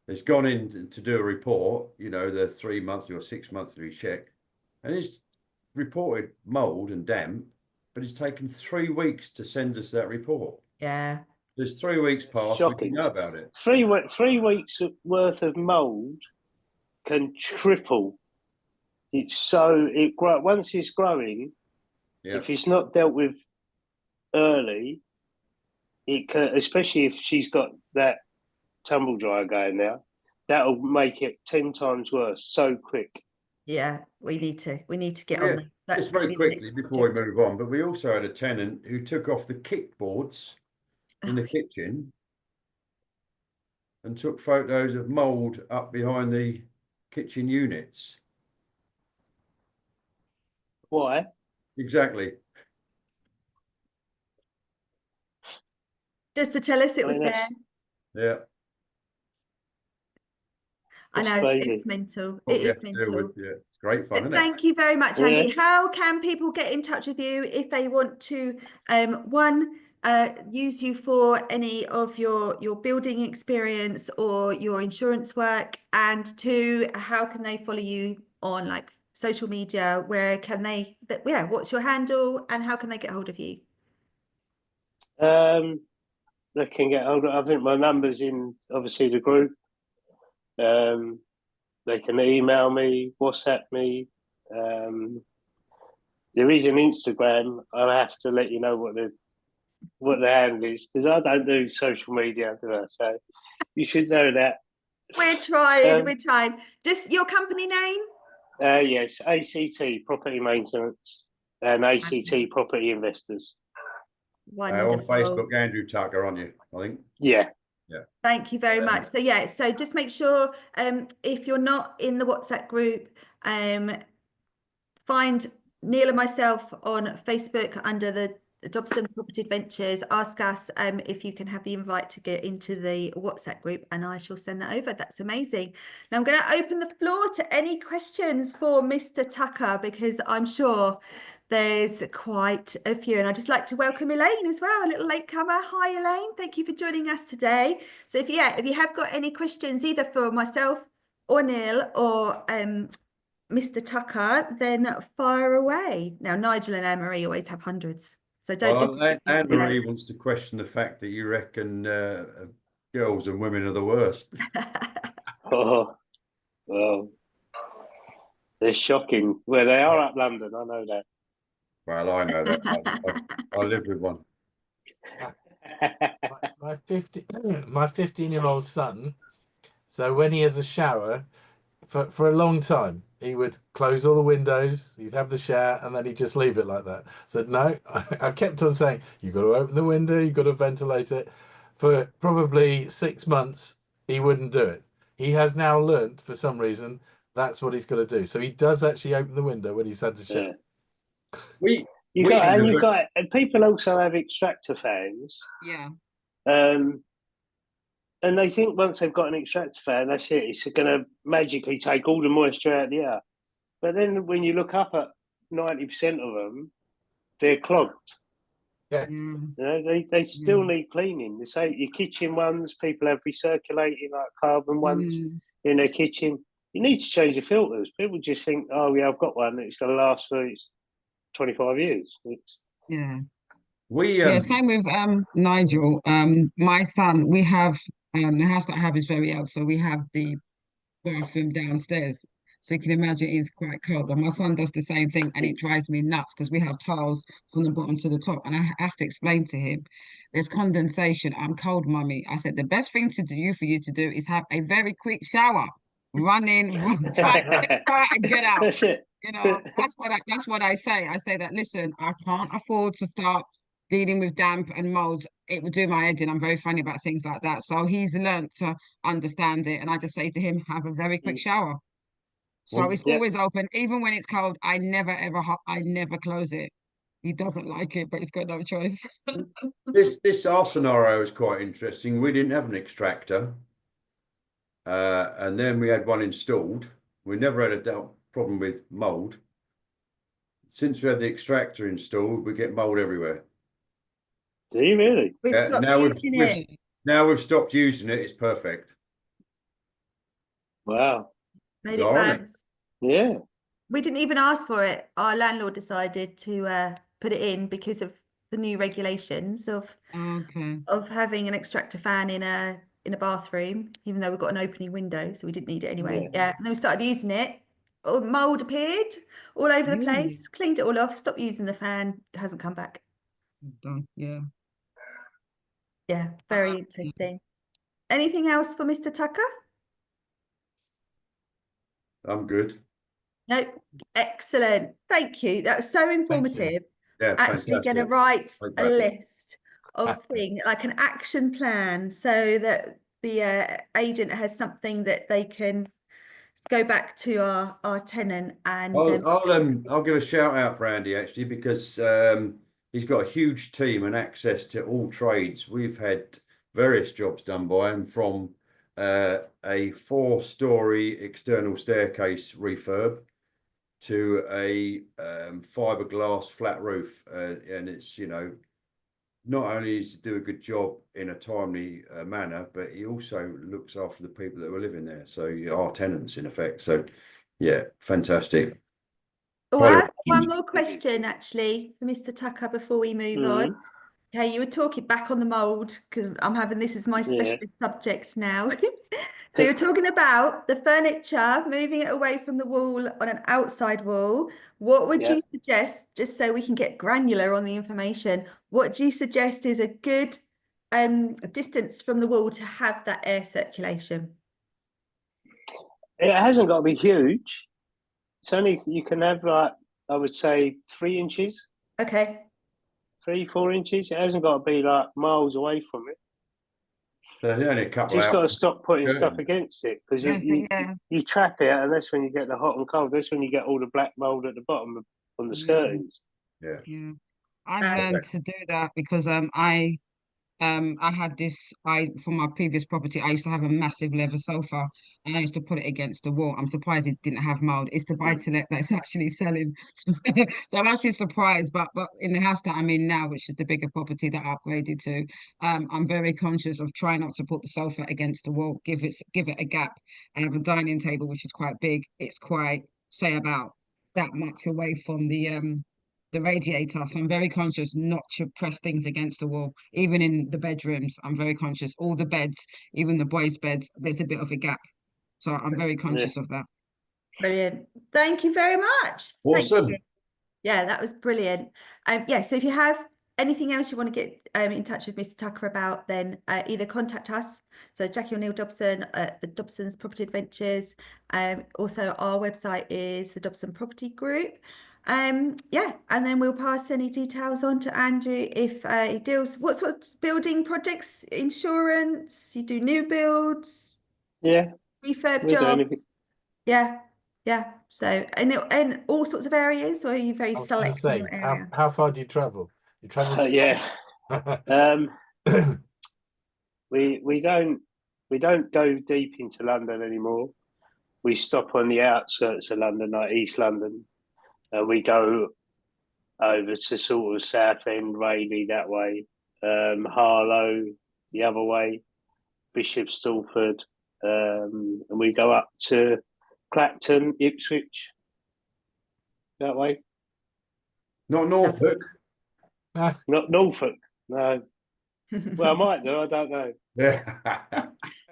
has gone in to do a report, you know, the 3 monthly or 6 monthly check, and he's reported mold and damp, but it's taken 3 weeks to send us that report. Yeah. There's 3 weeks past, Shocking. we know about it. 3 weeks worth of mould can triple. It's so once it's growing. Yeah. If it's not dealt with early, it can, especially if she's got that tumble dryer going now, that'll make it 10 times worse so quick. Yeah, we need to get Yeah. on that. That's Just very gonna be the quickly next before we project. move on, but we also had a tenant who took off the kickboards in the kitchen and took photos of mold up behind the kitchen units. Why? Exactly. Just to tell us it was there. Yeah. I That's know, crazy. it's mental. What It we is have to deal mental. with, yeah, it's great fun, isn't it? Thank you very much, Yeah. Andy. How can people get in touch with you if they want to, one, use you for any of your building experience or your insurance work, and two, how can they follow you on like social media? Where can they, yeah, what's your handle and how can they get hold of you? They can get hold of, I think my number's in obviously the group. They can email me, WhatsApp me. There is an Instagram. I'll have to let you know what the handle is, because I don't do social media, do I? So you should know that. We're trying. Just your company name? Yes, ACT Property Maintenance and ACT Property Investors. Wonderful. On Facebook, Andrew Tucker on you, I think. Yeah. Yeah. Thank you very much. So yeah, so just make sure if you're not in the WhatsApp group, find Neil and myself on Facebook under the Dobson Property Adventures. Ask us if you can have the invite to get into the WhatsApp group, and I shall send that over. That's amazing. Now I'm going to open the floor to any questions for Mr. Tucker, because I'm sure there's quite a few. And I'd just like to welcome Elaine as well, a little latecomer. Hi, Elaine. Thank you for joining us today. So if you have got any questions, either for myself or Neil or Mr. Tucker, then fire away. Now, Nigel and Anne-Marie always have hundreds. So don't Anne-Marie wants to question the fact that you reckon girls and women are the worst. Oh, well, they're shocking. Well, they are up London, I know that. Well, I know that. I live with one. My 15-year-old son, so when he has a shower, for a long time, he would close all the windows, he'd have the shower, and then he'd just leave it like that. So no, I kept on saying, you've got to open the window, you've got to ventilate it. For probably 6 months, he wouldn't do it. He has now learnt, for some reason, that's what he's got to do. So he does actually open the window when he's had the shower. Yeah. and people also have extractor fans. Yeah. And they think once they've got an extractor fan, that's it. It's going to magically take all the moisture out of the air. But then when you look up at 90% of them, they're clogged. Yes. Mm. You know, they still need cleaning. They say your kitchen ones, people have recirculating like carbon ones in their kitchen. You need to change the filters. People just think, oh yeah, I've got one. It's going to last for 25 years. Same with Nigel. My son, we have the house that I have is very old, so we have the bathroom downstairs. So you can imagine it's quite cold. But my son does the same thing, and it drives me nuts because we have tiles from the bottom to the top, and I have to explain to him, there's condensation. I'm cold, mummy. I said the best thing for you to do is have a very quick shower, run in, try and get out. That's it. You know, that's what I say. I say that, listen, I can't afford to start dealing with damp and mold. It would do my head in. I'm very funny about things like that. So he's learnt to understand it. And I just say to him, have a very quick shower. So it's always open. Even when it's cold, I never close it. He doesn't like it, but he's got no choice. This our scenario is quite interesting. We didn't have an extractor. And then we had one installed. We never had a problem with mold. Since we had the extractor installed, we get mold everywhere. Do you really? We've stopped using it. Now we've stopped using it. It's perfect. Wow. Made it worse. Yeah. We didn't even ask for it. Our landlord decided to put it in because of the new regulations of having an extractor fan in a bathroom, even though we've got an opening window, so we didn't need it anyway. Yeah. And then we started using it. Mold appeared all over the place. Cleaned it all off. Stopped using the fan. It hasn't come back. Done. Yeah. Yeah. Very interesting. Anything else for Mr. Tucker? I'm good. No, excellent. Thank you. That was so informative. Yeah, actually going to write a list of things, like an action plan, so that the agent has something that they can go back to our tenant. And I'll give a shout out for Andy actually, because he's got a huge team and access to all trades. We've had various jobs done by him, from a 4-story external staircase refurb to a fiberglass flat roof, and it's, you know, not only does he do a good job in a timely manner, but he also looks after the people that were living there, so our tenants in effect. So yeah, fantastic. Oh, I have one more question actually for Mr. Tucker before we move on. Okay, you were talking back on the mold, because I'm having this as my specialist subject now. So you're talking about the furniture, moving it away from the wall on an outside wall. What would you suggest, just so we can get granular on the information, what do you suggest is a good distance from the wall to have that air circulation? It hasn't got to be huge. It's only, you can have, like, I would say 3 inches. Okay. 3-4 inches. It hasn't got to be like miles away from it. So only a couple. Just got to stop putting stuff against it, because you trap it, and that's when you get the hot and cold. That's when you get all the black mold at the bottom on the skirtings. Yeah. I've learned to do that because I had this, from my previous property, I used to have a massive leather sofa, and I used to put it against the wall. I'm surprised it didn't have mold. It's the buy-to-let that's actually selling. So I'm actually surprised, but in the house that I'm in now, which is the bigger property that I upgraded to, I'm very conscious of trying not to put the sofa against the wall, give it a gap. I have a dining table, which is quite big. It's quite, say, about that much away from the radiator, so I'm very conscious not to press things against the wall. Even in the bedrooms, I'm very conscious. All the beds, even the boys' beds, there's a bit of a gap, so I'm very conscious of that. Brilliant. Thank you very much. Awesome. Yeah, that was brilliant. So if you have anything else you want to get in touch with Mr. Tucker about, then either contact us, so Jackie or Neil Dobson at the Dobson's Property Adventures. Also our website is the Dobson Property Group. And then we'll pass any details on to Andrew if he deals. What sort of building projects? Insurance? You do new builds? Yeah. Refurb jobs? Yeah. Yeah. So, in all sorts of areas, or are you very I was going to select in your say, area? how far do you travel? You travel to Yeah. Um, we don't go deep into London anymore. We stop on the outskirts of London, like East London, and we go over to sort of Southend, Rayleigh that way, Harlow the other way, Bishop Stortford, and we go up to Clacton, Ipswich that way. Not Norfolk. Not Norfolk, no. Well, I might do. I don't know. Yeah.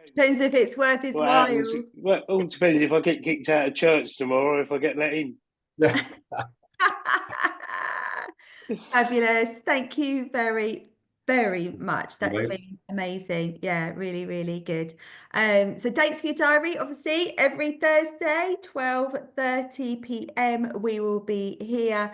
Depends if it's worth his What while. happens? Well, it all depends if I get kicked out of church tomorrow or if I get let in. Yeah. Fabulous. Thank you very, very much. That's Right. been amazing. Yeah, really, really good. So dates for your diary, obviously, every Thursday, 12:30 p.m. we will be here.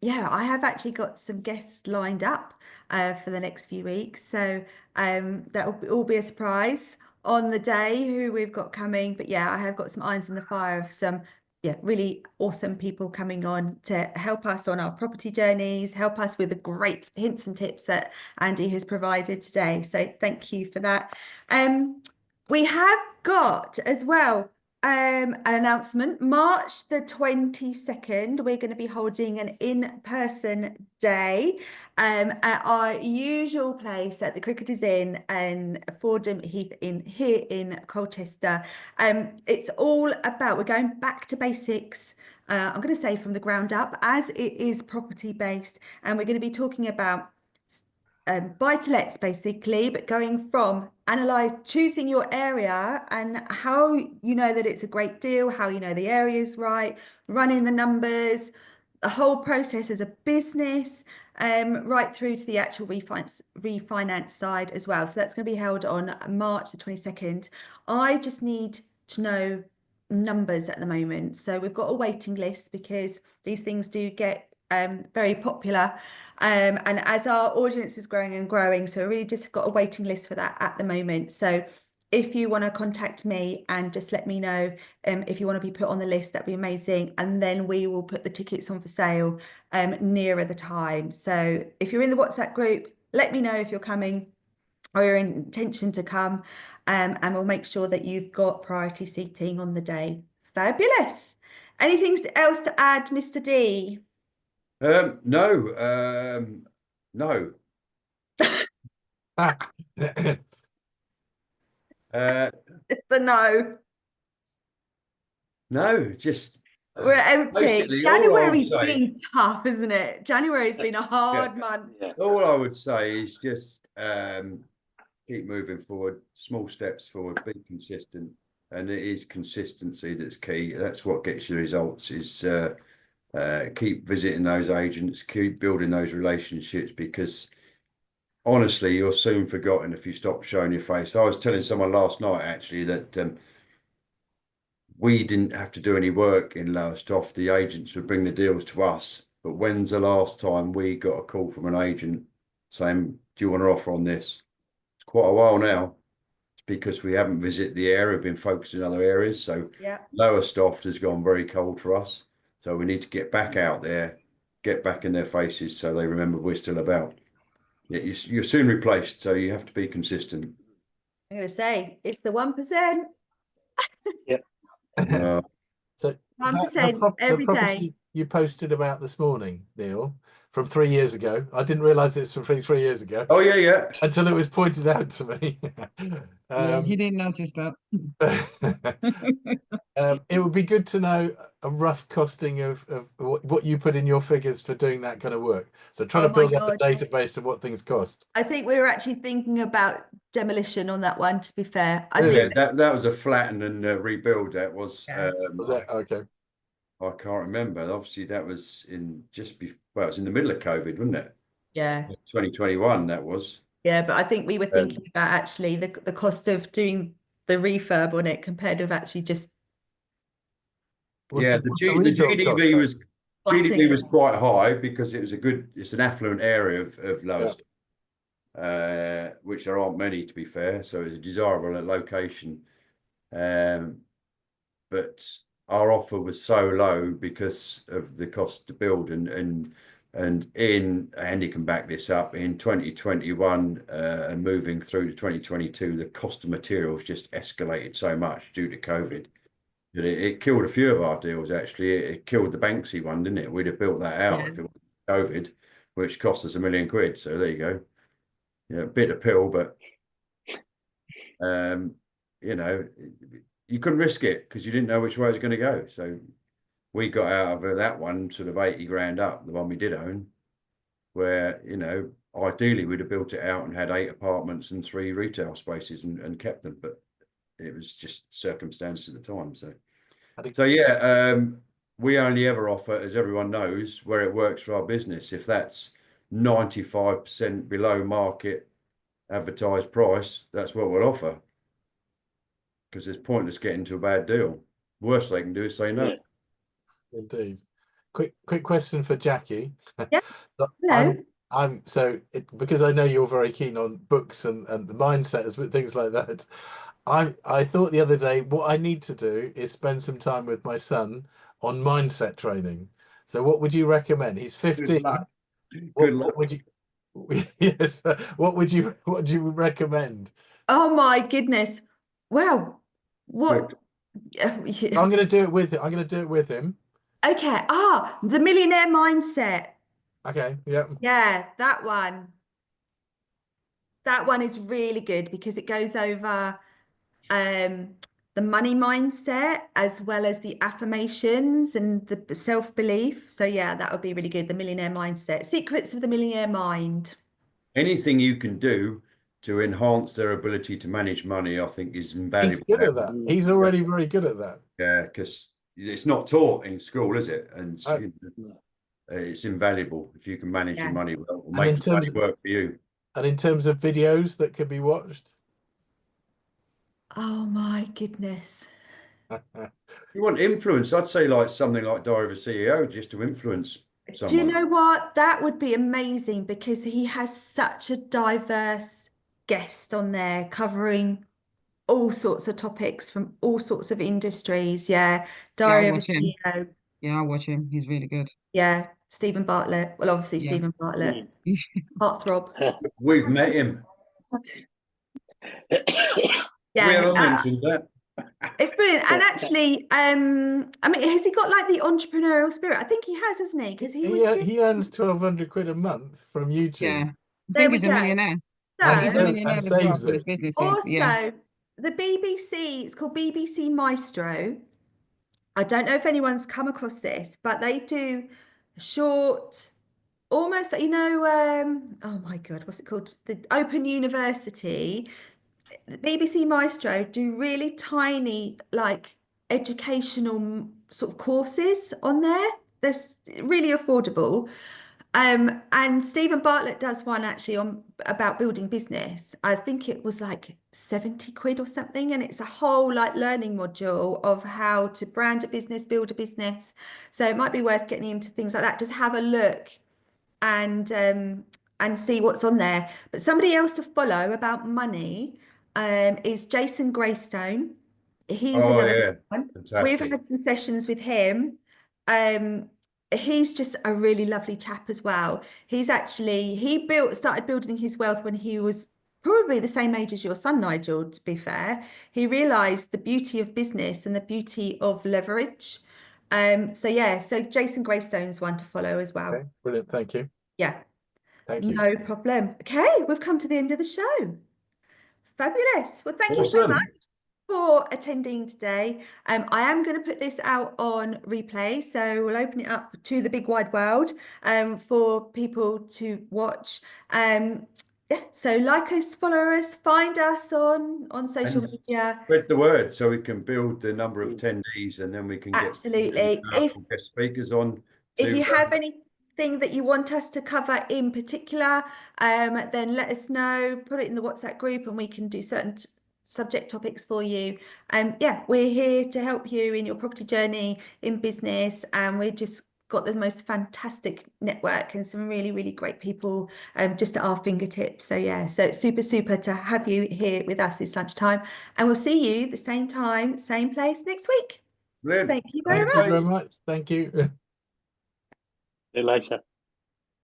Yeah, I have actually got some guests lined up for the next few weeks. So that will all be a surprise on the day who we've got coming. But yeah, I have got some irons in the fire of some really awesome people coming on to help us on our property journeys, help us with the great hints and tips that Andy has provided today. So thank you for that. We have got as well an announcement. March the 22nd, we're going to be holding an in-person day at our usual place at the Cricketers Inn and Fordham Heath Inn here in Colchester. It's all about, we're going back to basics. I'm going to say from the ground up, as it is property based, and we're going to be talking about buy-to-lets basically, but going from choosing your area and how you know that it's a great deal, how you know the area is right, running the numbers, the whole process as a business, right through to the actual refinance side as well. So that's going to be held on March the 22nd. I just need to know numbers at the moment. So we've got a waiting list because these things do get very popular, and as our audience is growing and growing, so we really just got a waiting list for that at the moment. So if you want to contact me and just let me know if you want to be put on the list, that'd be amazing, and then we will put the tickets on for sale nearer the time. So if you're in the WhatsApp group, let me know if you're coming or your intention to come, and we'll make sure that you've got priority seating on the day. Fabulous. Anything else to add, Mr. D? No. No. It's a no. No, just We're empty. basically all I would January's say, been tough, isn't it? January's been a hard month. Yeah. all I would say is just keep moving forward, small steps forward, be consistent, and it is consistency that's key. That's what gets you results. Is keep visiting those agents, keep building those relationships, because honestly, you're soon forgotten if you stop showing your face. I was telling someone last night actually that we didn't have to do any work in Lowestoft. The agents would bring the deals to us. But when's the last time we got a call from an agent saying, "Do you want to offer on this?" It's quite a while now. It's because we haven't visited the area, been focused in other areas. So Yeah. Lowestoft has gone very cold for us. So we need to get back out there, get back in their faces so they remember we're still about. Yeah, you're soon replaced, so you have to be consistent. I'm going to say it's the 1%. Uh, So 1% the every day. property you posted about this morning, Neil, from 3 years ago. I didn't realise it's from three years ago oh yeah. until it was pointed out to me. Yeah, he didn't notice that. It would be good to know a rough costing of what you put in your figures for doing that kind of work. So trying Oh to my build up a God. database of what things cost. I think we were actually thinking about demolition on that one, to be fair. I Yeah, think that was a flatten and rebuild. That was. Yeah. Was that okay? I can't remember. Obviously, that was in just before. Well, it was in the middle of COVID, wasn't it? yeah. 2021. That was. Yeah, but I think we were thinking about actually the cost of doing the refurb on it compared with actually just Yeah, what's the rebuild cost, GDV though? was flattening it. quite high because it was it's an affluent area of Lowestoft, which there aren't many, to be fair. So it's a desirable location. But our offer was so low because of the cost to build, and Andy can back this up, in 2021 and moving through to 2022, the cost of materials just escalated so much due to COVID that it killed a few of our deals. Actually, it killed the Banksy one, didn't it? We'd have built that out if it wasn't COVID, which cost us £1 million. So there you go. Yeah, bitter pill, but you know, you couldn't risk it because you didn't know which way it was going to go. So we got out of that one sort of 80 grand up, the one we did own, where, you know, ideally we'd have built it out and had 8 apartments and 3 retail spaces and kept them, but it was just circumstances at the time. So yeah, we only ever offer, as everyone knows, where it works for our business. If that's 95% below market advertised price, that's what we'll offer, because it's pointless getting to a bad deal. Worst they can do is say no. Yeah. Indeed. Quick question for Jackie. Yes. So Hello. because I know you're very keen on books and the mindset with things like that. I thought the other day, what I need to do is spend some time with my son on mindset training. So what would you recommend? He's 15. Good luck. What would you yes, what would you recommend? Oh my goodness. Well, what? I'm going to do it with him. I'm going to do it with him. Okay. The millionaire mindset. Okay. Yeah. Yeah, that one. That one is really good because it goes over the money mindset as well as the affirmations and the self-belief. So yeah, that would be really good. The millionaire mindset. Secrets of the millionaire mind. Anything you can do to enhance their ability to manage money, I think, is invaluable. He's good at that. He's already very good at that. Yeah, because it's not taught in school, is it? And it's invaluable if you can manage your money well, or make your money work for you. And in terms of videos that could be watched? Oh my goodness. You want influence? I'd say like something like Diary of a CEO, just to influence someone. Do you know what? That would be amazing because he has such a diverse guest on there covering all sorts of topics from all sorts of industries. Yeah. Diary of a CEO. Yeah, I'll watch him. He's really good. Yeah. Stephen Bartlett. Well, obviously Stephen Bartlett. Heartthrob. We've met him. Yeah. We haven't mentioned that. It's brilliant. And actually, I mean, has he got like the entrepreneurial spirit? I think he has, hasn't he? Because he earns 1,200 quid a month from YouTube. Yeah. I think he's a millionaire. He's a millionaire as well for his businesses. Also, the BBC, it's called BBC Maestro. I don't know if anyone's come across this, but they do short, almost, you know, oh my God, what's it called? The Open University. The BBC Maestro do really tiny, like educational sort of courses on there. They're really affordable. And Stephen Bartlett does one actually on about building business. I think it was like 70 quid or something, and it's a whole like learning module of how to brand a business, build a business. So it might be worth getting into things like that. Just have a look and see what's on there. But somebody else to follow about money is Jason Greystone. He's another one. Fantastic. We've had some sessions with him. He's just a really lovely chap as well. He's actually, started building his wealth when he was probably the same age as your son, Nigel, to be fair. He realized the beauty of business and the beauty of leverage. So Jason Greystone's one to follow as well. Okay, brilliant. Thank you. Yeah. Thank you. No problem. Okay, we've come to the end of the show. Fabulous. Well, thank you so much for attending today. I am going to put this out on replay, so we'll open it up to the big wide world for people to watch. Yeah, so like us, follow us, find us on social media. Spread the word so we can build the number of attendees, and then we can get guest speakers on. If you have anything that you want us to cover in particular, then let us know, put it in the WhatsApp group, and we can do certain subject topics for you. Yeah, we're here to help you in your property journey, in business, and we're just got the most fantastic network and some really, really great people just at our fingertips. So yeah, so it's super to have you here with us this lunchtime, and we'll see you the same time, same place next week. Brilliant. Thank you very Thank you very much. much. Thank you. See you later.